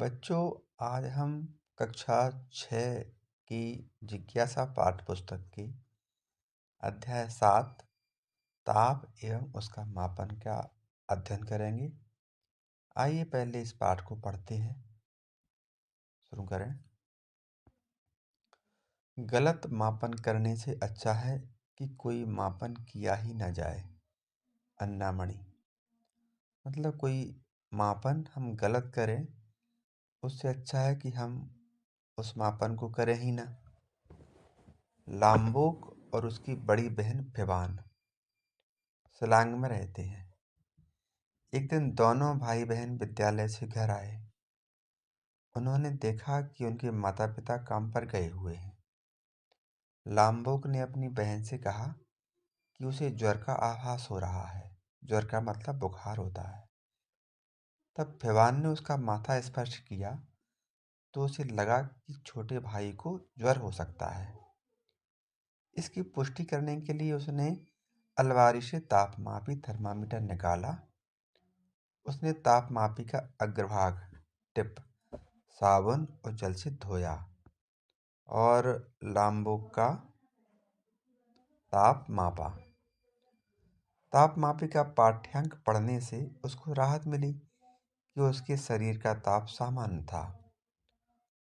बच्चों, आज हम कक्षा 6 की जिज्ञासा पाठ्य पुस्तक की अध्याय 7 ताप एवं उसका मापन का अध्ययन करेंगे। आइए पहले इस पाठ को पढ़ते हैं। शुरू करें। गलत मापन करने से अच्छा है कि कोई मापन किया ही न जाए। अन्नामणि। मतलब कोई मापन हम गलत करें, उससे अच्छा है कि हम उस मापन को करें ही ना। लाम्बोक और उसकी बड़ी बहन फिबान शिलांग में रहते हैं। एक दिन दोनों भाई बहन विद्यालय से घर आए। उन्होंने देखा कि उनके माता पिता काम पर गए हुए हैं। लाम्बोक ने अपनी बहन से कहा कि उसे ज्वर का आभास हो रहा है। ज्वर का मतलब बुखार होता है। तब फिबान ने उसका माथा स्पर्श किया तो उसे लगा कि छोटे भाई को ज्वर हो सकता है। इसकी पुष्टि करने के लिए उसने अलमारी से तापमापी थर्मामीटर निकाला। उसने तापमापी का अग्रभाग टिप साबुन और जल से धोया और लाम्बोक का ताप मापा। तापमापी का पाठ्यांक पढ़ने से उसको राहत मिली कि उसके शरीर का ताप सामान्य था।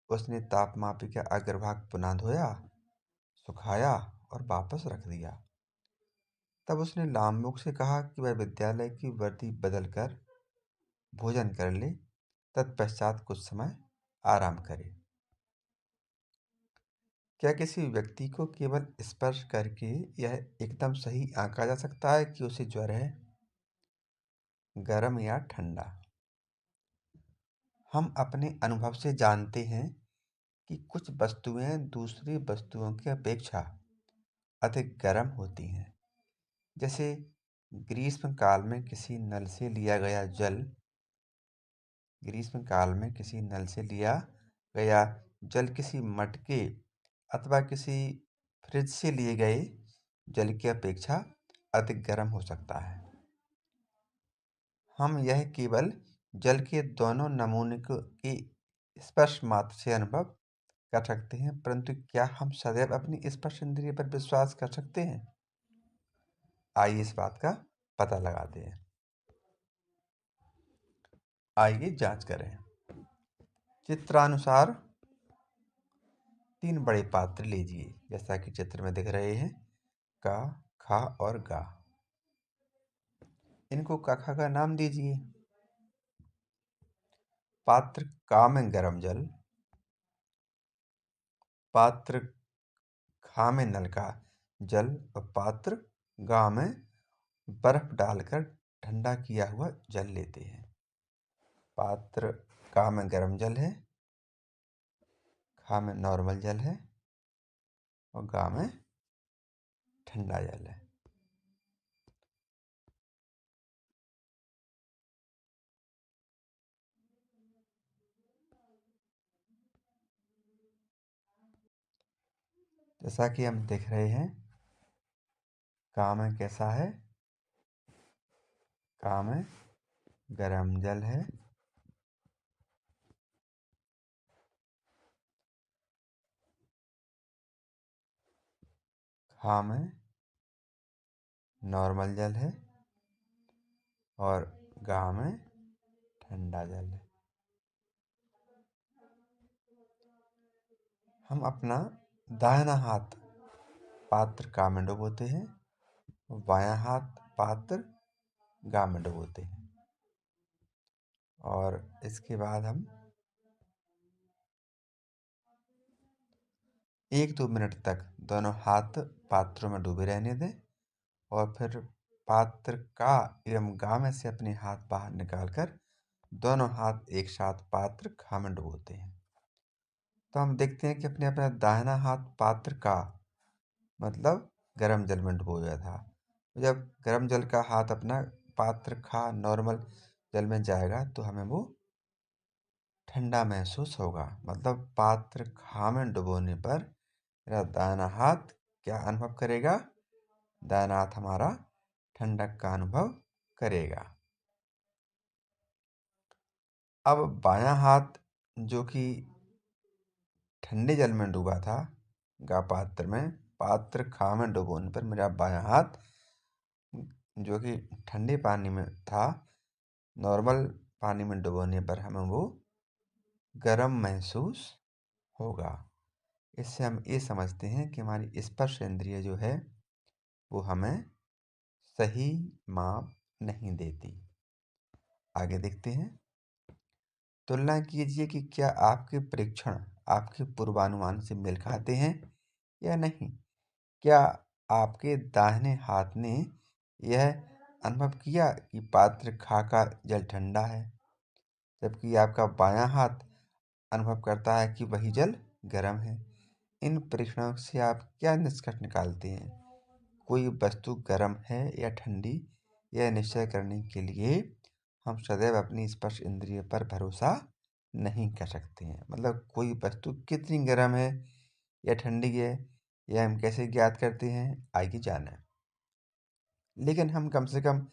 उसने तापमापी का अग्रभाग पुनः धोया, सुखाया और वापस रख दिया। तब उसने लाम्बोक से कहा कि वह विद्यालय की वर्दी बदलकर भोजन कर ले, तत्पश्चात कुछ समय आराम करे। क्या किसी व्यक्ति को केवल स्पर्श करके यह एकदम सही आंका जा सकता है कि उसे ज्वर है? गर्म या ठंडा? हम अपने अनुभव से जानते हैं कि कुछ वस्तुएं दूसरी वस्तुओं की अपेक्षा अधिक गर्म होती हैं। जैसे ग्रीष्म काल में किसी नल से लिया गया जल किसी मटके अथवा किसी फ्रिज से लिए गए जल की अपेक्षा अधिक गर्म हो सकता है। हम यह केवल जल के दोनों नमूने के स्पर्श मात्र से अनुभव कर सकते हैं, परंतु क्या हम सदैव अपनी स्पर्श इंद्रिय पर विश्वास कर सकते हैं? आइए इस बात का पता लगाते हैं। आइए जांच करें। चित्रानुसार 3 बड़े पात्र लीजिए, जैसा कि चित्र में दिख रहे हैं, का, खा और गा। इनको कखा का नाम दीजिए। पात्र का में गर्म जल, पात्र खा में नल का जल और पात्र गा में बर्फ डालकर ठंडा किया हुआ जल लेते हैं। पात्र का में गर्म जल है, खा में नॉर्मल जल है और गा में ठंडा जल है। जैसा कि हम देख रहे हैं, का में कैसा है? का में गर्म जल है, खा में नॉर्मल जल है और गा में ठंडा जल है। हम अपना दाहिना हाथ पात्र का में डुबोते हैं, बायां हाथ पात्र गा में डुबोते हैं और इसके बाद हम 1-2 मिनट तक दोनों हाथ पात्रों में डूबे रहने दें और फिर पात्र का एवं गा में से अपने हाथ बाहर निकालकर दोनों हाथ एक साथ पात्र खा में डुबोते हैं। तो हम देखते हैं कि अपने अपना दाहिना हाथ पात्र का मतलब गर्म जल में डुबोया था। जब गर्म जल का हाथ अपना पात्र खा नॉर्मल जल में जाएगा तो हमें वो ठंडा महसूस होगा। मतलब पात्र खा में डुबोने पर मेरा दाहिना हाथ क्या अनुभव करेगा? दाहिना हाथ हमारा ठंडक का अनुभव करेगा। अब बायां हाथ जो कि ठंडे जल में डूबा था, पात्र में, पात्र खा में डुबोने पर मेरा बायां हाथ, जो कि ठंडे पानी में था, नॉर्मल पानी में डुबोने पर हमें वो गर्म महसूस होगा। इससे हम ये समझते हैं कि हमारी स्पर्श इंद्रिय जो है वो हमें सही माप नहीं देती। आगे देखते हैं। तुलना कीजिए कि क्या आपके परीक्षण आपके पूर्वानुमान से मेल खाते हैं या नहीं। क्या आपके दाहिने हाथ ने यह अनुभव किया कि पात्र खा का जल ठंडा है, जबकि आपका बायां हाथ अनुभव करता है कि वही जल गर्म है। इन परीक्षणों से आप क्या निष्कर्ष निकालते हैं? कोई वस्तु गर्म है या ठंडी, यह निश्चय करने के लिए हम सदैव अपनी स्पर्श इंद्रिय पर भरोसा नहीं कर सकते हैं। मतलब कोई वस्तु कितनी गर्म है या ठंडी है, यह हम कैसे ज्ञात करते हैं, आइए जानें। लेकिन हम कम से कम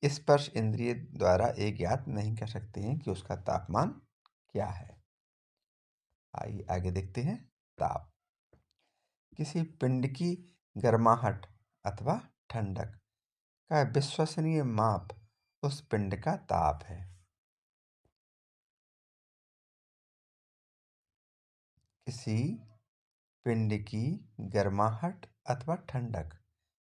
स्पर्श इंद्रिय द्वारा ये ज्ञात नहीं कर सकते हैं कि उसका तापमान क्या है। आइए आगे देखते हैं। ताप। किसी पिंड की गर्माहट अथवा ठंडक का विश्वसनीय माप उस पिंड का ताप है। किसी पिंड की गर्माहट अथवा ठंडक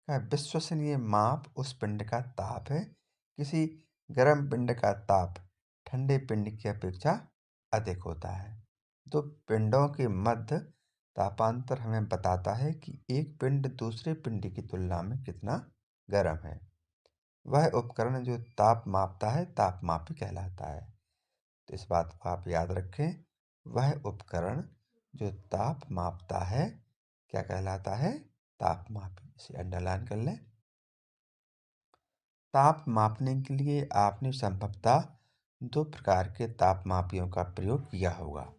का विश्वसनीय माप उस पिंड का ताप है। किसी गर्म पिंड का ताप ठंडे पिंड की अपेक्षा अधिक होता है। तो पिंडों के मध्य तापांतर हमें बताता है कि एक पिंड दूसरे पिंड की तुलना में कितना गर्म है। वह उपकरण जो ताप मापता है तापमापी कहलाता है। तो इस बात को आप याद रखें। वह उपकरण जो ताप मापता है क्या कहलाता है? तापमापी। इसे अंडरलाइन कर लें। ताप मापने के लिए आपने संभवतः दो प्रकार के तापमापियों का प्रयोग किया होगा: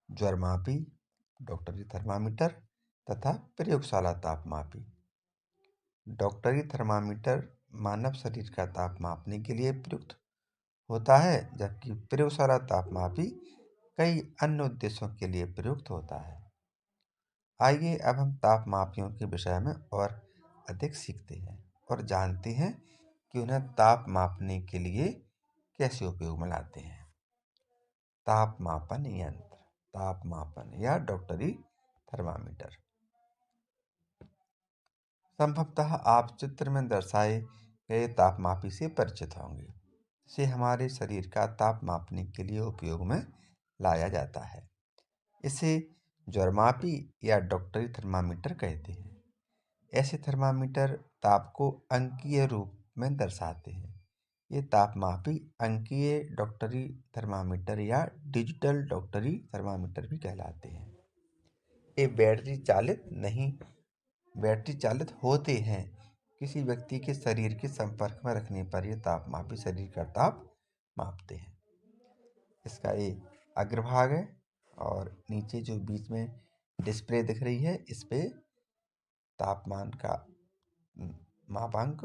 ज्वरमापी, डॉक्टरी थर्मामीटर, तथा प्रयोगशाला तापमापी। डॉक्टरी थर्मामीटर मानव शरीर का ताप मापने के लिए प्रयुक्त होता है, जबकि प्रयोगशाला तापमापी कई अन्य उद्देश्यों के लिए प्रयुक्त होता है। आइए अब हम तापमापियों के विषय में और अधिक सीखते हैं और जानते हैं कि उन्हें ताप मापने के लिए कैसे उपयोग में लाते हैं। तापमापन यंत्र, तापमापन या डॉक्टरी थर्मामीटर। संभवतः आप चित्र में दर्शाए गए तापमापी से परिचित होंगे। इसे हमारे शरीर का ताप मापने के लिए उपयोग में लाया जाता है। इसे ज्वरमापी या डॉक्टरी थर्मामीटर कहते हैं। ऐसे थर्मामीटर ताप को अंकीय रूप में दर्शाते हैं। ये तापमापी अंकीय डॉक्टरी थर्मामीटर या डिजिटल डॉक्टरी थर्मामीटर भी कहलाते हैं। ये बैटरी चालित होते हैं। किसी व्यक्ति के शरीर के संपर्क में रखने पर ये तापमापी शरीर का ताप मापते हैं। इसका ये अग्रभाग है और नीचे जो बीच में डिस्प्ले दिख रही है, इस पे तापमान का मापांक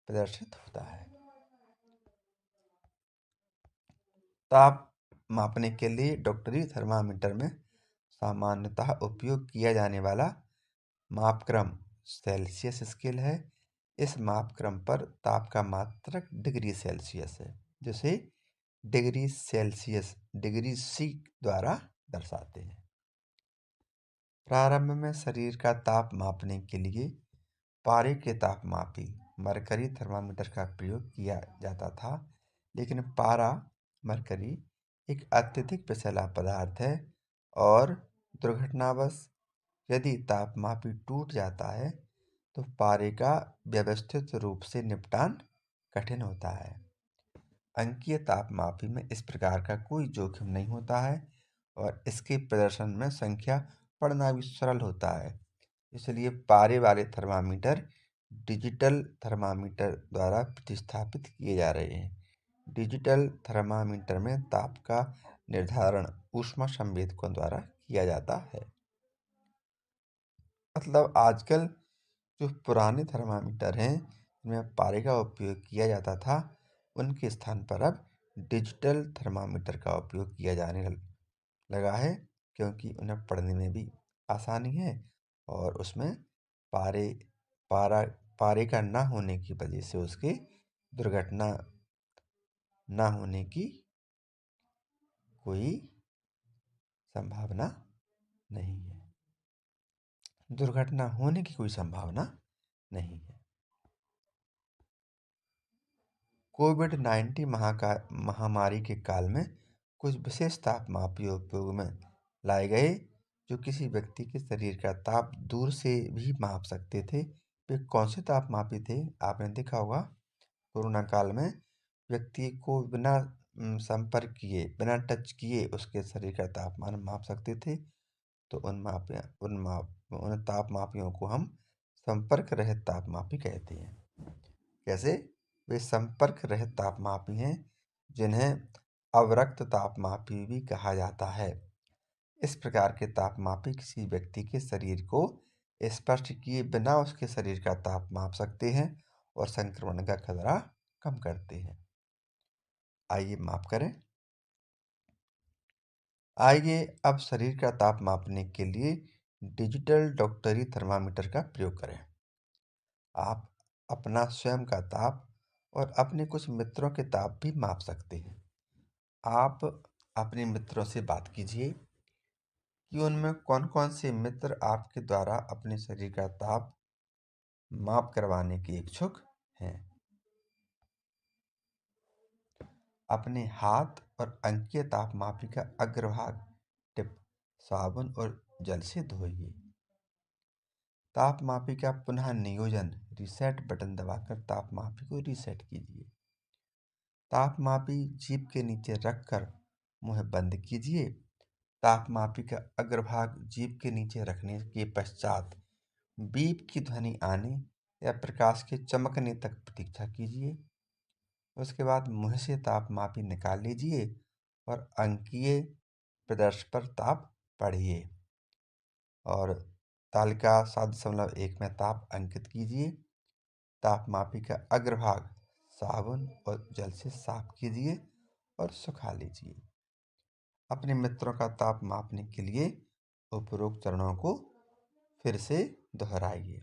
प्रदर्शित होता है। ताप मापने के लिए डॉक्टरी थर्मामीटर में सामान्यतः उपयोग किया जाने वाला मापक्रम सेल्सियस स्केल है। इस मापक्रम पर ताप का मात्रक डिग्री सेल्सियस है, जिसे डिग्री सेल्सियस डिग्री सी द्वारा दर्शाते हैं। प्रारंभ में शरीर का ताप मापने के लिए पारे के तापमापी मरकरी थर्मामीटर का प्रयोग किया जाता था, लेकिन पारा मरकरी एक अत्यधिक विषैला पदार्थ है और दुर्घटनावश यदि तापमापी टूट जाता है तो पारे का व्यवस्थित रूप से निपटान कठिन होता है। अंकीय तापमापी में इस प्रकार का कोई जोखिम नहीं होता है और इसके प्रदर्शन में संख्या पढ़ना भी सरल होता है। इसलिए पारे वाले थर्मामीटर डिजिटल थर्मामीटर द्वारा प्रतिस्थापित किए जा रहे हैं। डिजिटल थर्मामीटर में ताप का निर्धारण ऊष्मा संवेदकों द्वारा किया जाता है। मतलब आजकल जो पुराने थर्मामीटर हैं जिनमें पारे का उपयोग किया जाता था, उनके स्थान पर अब डिजिटल थर्मामीटर का उपयोग किया जाने लगा है, क्योंकि उन्हें पढ़ने में भी आसानी है और उसमें पारे पारा पारे का ना होने की वजह से उसके दुर्घटना ना होने की कोई संभावना नहीं है। दुर्घटना होने की कोई संभावना नहीं है। कोविड-19 महामारी के काल में कुछ विशेष तापमापी उपयोग में लाए गए, जो किसी व्यक्ति के शरीर का ताप दूर से भी माप सकते थे। वे कौन से तापमापी थे? आपने देखा होगा, कोरोना काल में व्यक्ति को बिना संपर्क किए, बिना टच किए उसके शरीर का तापमान माप सकते थे। तो उन तापमापियों को हम संपर्क रहित तापमापी कहते हैं। कैसे? वे संपर्क रहित तापमापी हैं, जिन्हें अवरक्त तापमापी भी कहा जाता है। इस प्रकार के तापमापी किसी व्यक्ति के शरीर को स्पर्श किए बिना उसके शरीर का ताप माप सकते हैं और संक्रमण का खतरा कम करते हैं। आइए माप करें। आइए अब शरीर का ताप मापने के लिए डिजिटल डॉक्टरी थर्मामीटर का प्रयोग करें। आप अपना स्वयं का ताप और अपने कुछ मित्रों के ताप भी माप सकते हैं। आप अपने मित्रों से बात कीजिए कि उनमें कौन कौन से मित्र आपके द्वारा अपने शरीर का ताप माप करवाने के इच्छुक हैं। अपने हाथ और अंकीय तापमापी का अग्रभाग टिप साबुन और जल से धोइए। तापमापी का पुनः नियोजन रीसेट बटन दबाकर तापमापी को रीसेट कीजिए। तापमापी जीभ के नीचे रखकर मुंह बंद कीजिए। तापमापी का अग्रभाग जीभ के नीचे रखने के पश्चात बीप की ध्वनि आने या प्रकाश के चमकने तक प्रतीक्षा कीजिए। उसके बाद मुंह से तापमापी निकाल लीजिए और अंकीय प्रदर्श पर ताप पढ़िए और तालिका 7.1 में ताप अंकित कीजिए। तापमापी का अग्रभाग साबुन और जल से साफ कीजिए और सुखा लीजिए। अपने मित्रों का ताप मापने के लिए उपरोक्त चरणों को फिर से दोहराइए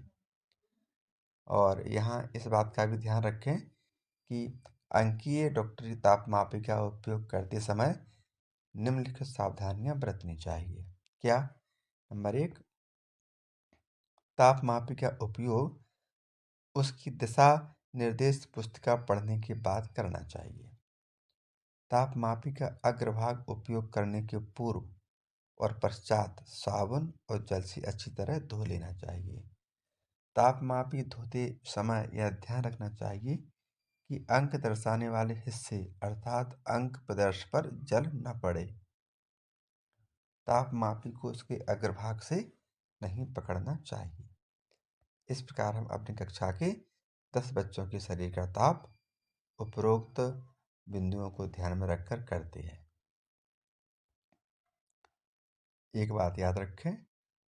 और यहाँ इस बात का भी ध्यान रखें कि अंकीय डॉक्टरी तापमापी का उपयोग करते समय निम्नलिखित सावधानियां बरतनी चाहिए। क्या? नंबर 1, तापमापी का उपयोग उसकी दिशा निर्देश पुस्तिका पढ़ने के बाद करना चाहिए। तापमापी का अग्रभाग उपयोग करने के पूर्व और पश्चात साबुन और जल से अच्छी तरह धो लेना चाहिए। तापमापी धोते समय यह ध्यान रखना चाहिए कि अंक दर्शाने वाले हिस्से अर्थात अंक प्रदर्श पर जल न पड़े। तापमापी को उसके अग्रभाग से नहीं पकड़ना चाहिए। इस प्रकार हम अपनी कक्षा के 10 बच्चों के शरीर का ताप उपरोक्त बिंदुओं को ध्यान में रखकर करते हैं। एक बात याद रखें,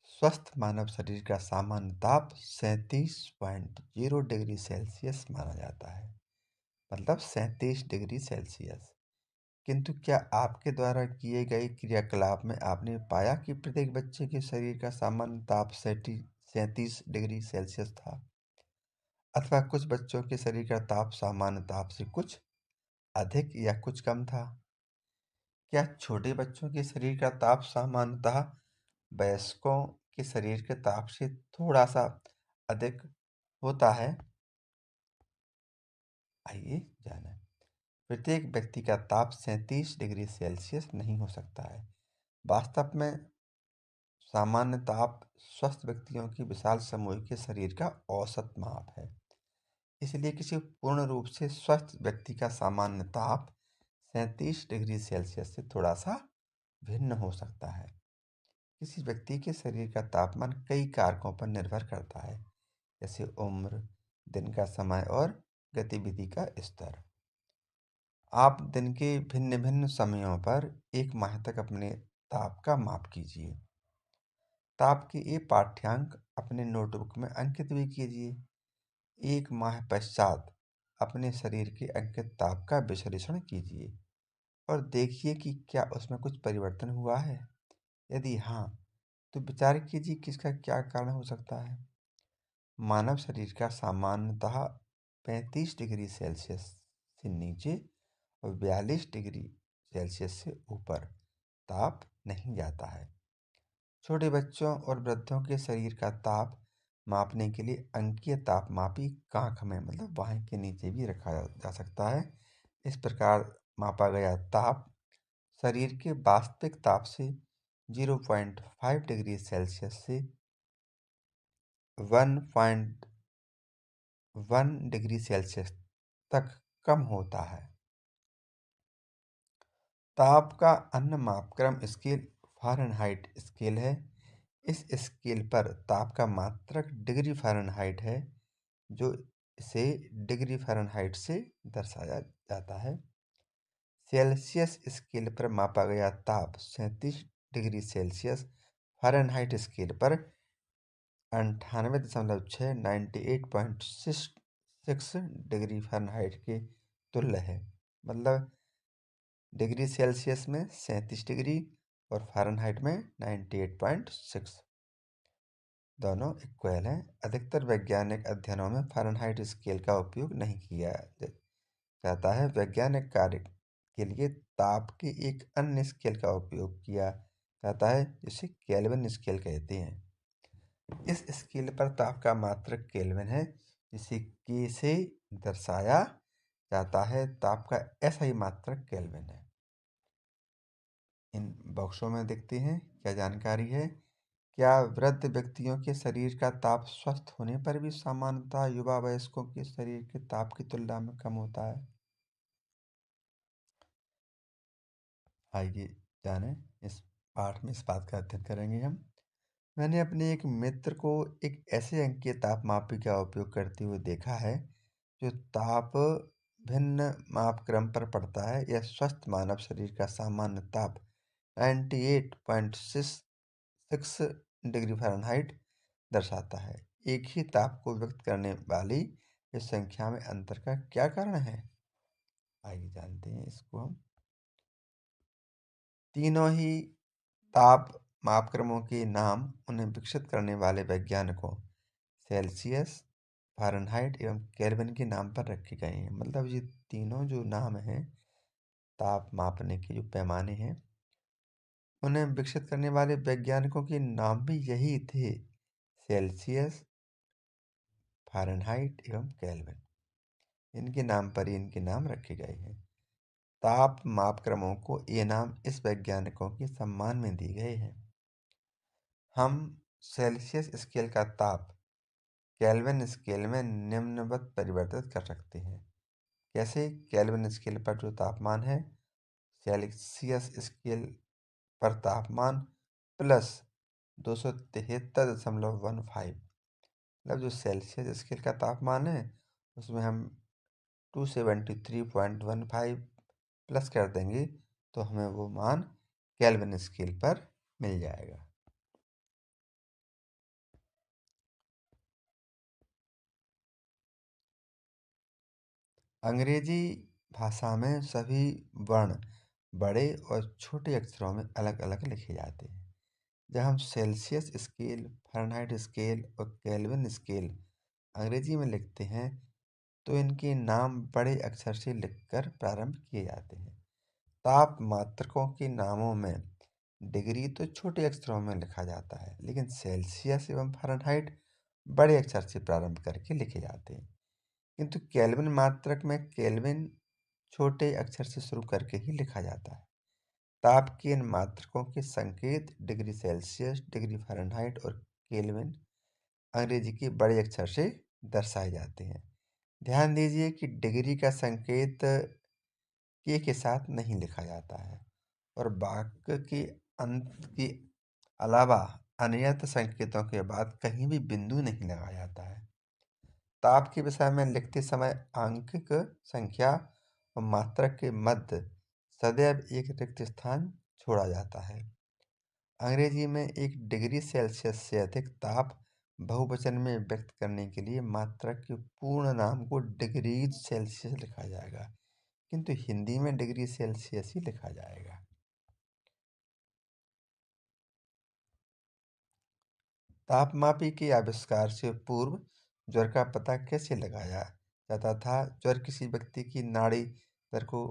स्वस्थ मानव शरीर का सामान्य ताप 37.0 डिग्री सेल्सियस माना जाता है, मतलब 37 डिग्री सेल्सियस। किंतु क्या आपके द्वारा किए गए क्रियाकलाप में आपने पाया कि प्रत्येक बच्चे के शरीर का सामान्य ताप 37 डिग्री सेल्सियस था, अथवा कुछ बच्चों के शरीर का ताप सामान्य ताप से कुछ अधिक या कुछ कम था? क्या छोटे बच्चों के शरीर का ताप सामान्यतः वयस्कों के शरीर के ताप से थोड़ा सा अधिक होता है? आइए जानें। प्रत्येक व्यक्ति का ताप 37 डिग्री सेल्सियस नहीं हो सकता है। वास्तव में सामान्य ताप स्वस्थ व्यक्तियों की विशाल समूह के शरीर का औसत माप है। इसलिए किसी पूर्ण रूप से स्वस्थ व्यक्ति का सामान्य ताप 37 डिग्री सेल्सियस से थोड़ा सा भिन्न हो सकता है। किसी व्यक्ति के शरीर का तापमान कई कारकों पर निर्भर करता है, जैसे उम्र, दिन का समय और गतिविधि का स्तर। आप दिन के भिन्न भिन्न समयों पर एक माह तक अपने ताप का माप कीजिए। ताप के ये पाठ्यांक अपने नोटबुक में अंकित भी कीजिए। एक माह पश्चात अपने शरीर के अंकित ताप का विश्लेषण कीजिए। और देखिए कि क्या उसमें कुछ परिवर्तन हुआ है। यदि हाँ, तो विचार कीजिए कि इसका क्या कारण हो सकता है। मानव शरीर का सामान्यतः 35 डिग्री सेल्सियस से नीचे और 42 डिग्री सेल्सियस से ऊपर ताप नहीं जाता है। छोटे बच्चों और वृद्धों के शरीर का ताप मापने के लिए अंकीय तापमापी कांख में मतलब बाहें के नीचे भी रखा जा सकता है। इस प्रकार मापा गया ताप शरीर के वास्तविक ताप से 0.5 डिग्री सेल्सियस से 1.1 डिग्री सेल्सियस तक कम होता है। ताप का अन्य मापक्रम स्केल फ़ारेनहाइट स्केल है। इस स्केल पर ताप का मात्रक डिग्री फ़ारेनहाइट है, जो इसे डिग्री फ़ारेनहाइट से दर्शाया जाता है। सेल्सियस स्केल पर मापा गया ताप 37 डिग्री सेल्सियस, फ़ारेनहाइट स्केल पर 98.6 98.6 डिग्री फ़ारेनहाइट के तुल्य है। मतलब डिग्री सेल्सियस में 37 डिग्री और फ़ारेनहाइट में 98.6 दोनों इक्वल हैं। अधिकतर वैज्ञानिक अध्ययनों में फ़ारेनहाइट स्केल का उपयोग नहीं किया जाता है। वैज्ञानिक कार्य के लिए ताप के एक अन्य स्केल का उपयोग किया जाता है, जिसे केल्विन स्केल कहते हैं। इस स्केल पर ताप का मात्रक केल्विन है, जिसे के से दर्शाया जाता है। ताप का ऐसा ही मात्रक केल्विन है। इन बॉक्सों में देखते हैं क्या जानकारी है। क्या वृद्ध व्यक्तियों के शरीर का ताप स्वस्थ होने पर भी सामान्यतः युवा वयस्कों के शरीर के ताप की तुलना में कम होता है? आइए जानें, इस पाठ में इस बात का अध्ययन करेंगे हम। मैंने अपने एक मित्र को एक ऐसे अंकीय तापमापी का उपयोग करते हुए देखा है जो ताप भिन्न मापक्रम पर पड़ता है। यह स्वस्थ मानव शरीर का सामान्य ताप 98.6 डिग्री फ़ारेनहाइट दर्शाता है। एक ही ताप को व्यक्त करने वाली इस संख्या में अंतर का क्या कारण है? आइए जानते हैं इसको हम। तीनों ही ताप मापक्रमों के नाम उन्हें विकसित करने वाले वैज्ञानिकों सेल्सियस, फ़ारेनहाइट एवं केल्विन के नाम पर रखे गए हैं। मतलब ये तीनों जो नाम हैं ताप मापने के जो पैमाने हैं, उन्हें विकसित करने वाले वैज्ञानिकों के नाम भी यही थे, सेल्सियस, फ़ारेनहाइट एवं केल्विन। इनके नाम पर ही इनके नाम रखे गए हैं। ताप मापक्रमों को ये नाम इस वैज्ञानिकों के सम्मान में दिए गए हैं। हम सेल्सियस स्केल का ताप केल्विन स्केल में निम्नवत परिवर्तित कर सकते हैं। कैसे? केल्विन स्केल पर जो तापमान है, सेल्सियस स्केल पर तापमान प्लस 273.15, मतलब जो सेल्सियस स्केल का तापमान है उसमें हम 273.15 प्लस कर देंगे तो हमें वो मान केल्विन स्केल पर मिल जाएगा। अंग्रेजी भाषा में सभी वर्ण बड़े और छोटे अक्षरों में अलग अलग लिखे जाते हैं। जब हम सेल्सियस स्केल, फ़ारेनहाइट स्केल और केल्विन स्केल अंग्रेजी में लिखते हैं तो इनके नाम बड़े अक्षर से लिखकर प्रारंभ किए जाते हैं। ताप मात्रकों के नामों में डिग्री तो छोटे अक्षरों में लिखा जाता है, लेकिन सेल्सियस एवं फ़ारेनहाइट बड़े अक्षर से प्रारंभ करके लिखे जाते हैं। किंतु केल्विन मात्रक में केल्विन छोटे अक्षर से शुरू करके ही लिखा जाता है। ताप के इन मात्रकों के संकेत डिग्री सेल्सियस, डिग्री फ़ारेनहाइट और केल्विन अंग्रेजी के बड़े अक्षर से दर्शाए जाते हैं। ध्यान दीजिए कि डिग्री का संकेत के साथ नहीं लिखा जाता है और वाक्य के अंत के अलावा अन्यत्र संकेतों के बाद कहीं भी बिंदु नहीं लगाया जाता है। ताप के विषय में लिखते समय आंकिक संख्या और मात्रक के मध्य सदैव एक रिक्त स्थान छोड़ा जाता है। अंग्रेजी में एक डिग्री सेल्सियस से अधिक ताप बहुवचन में व्यक्त करने के लिए मात्रक के पूर्ण नाम को डिग्रीज सेल्सियस लिखा जाएगा, किंतु हिंदी में डिग्री सेल्सियस ही लिखा जाएगा। तापमापी के आविष्कार से पूर्व ज्वर का पता कैसे लगाया जाता था? ज्वर किसी व्यक्ति की नाड़ी दर को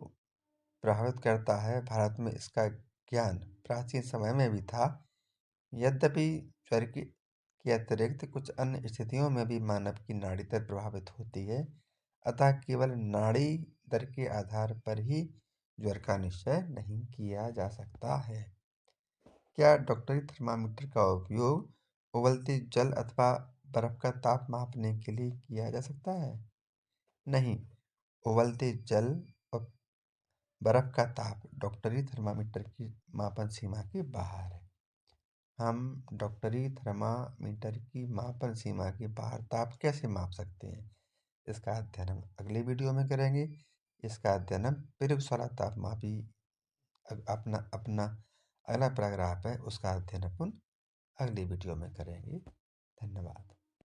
प्रभावित करता है। भारत में इसका ज्ञान प्राचीन समय में भी था। यद्यपि ज्वर के अतिरिक्त कुछ अन्य स्थितियों में भी मानव की नाड़ी दर प्रभावित होती है, अतः केवल नाड़ी दर के आधार पर ही ज्वर का निश्चय नहीं किया जा सकता है। क्या डॉक्टरी थर्मामीटर का उपयोग उबलते जल अथवा बर्फ का ताप मापने के लिए किया जा सकता है? नहीं, उबलते जल और बर्फ का ताप डॉक्टरी थर्मामीटर की मापन सीमा के बाहर है। हम डॉक्टरी थर्मामीटर की मापन सीमा के बाहर ताप कैसे माप सकते हैं, इसका अध्ययन हम अगले वीडियो में करेंगे। इसका अध्ययन हम प्रयोगशाला तापमापी अपना अपना अगला पैराग्राफ है, उसका अध्ययन अपन अगली वीडियो में करेंगे। धन्यवाद।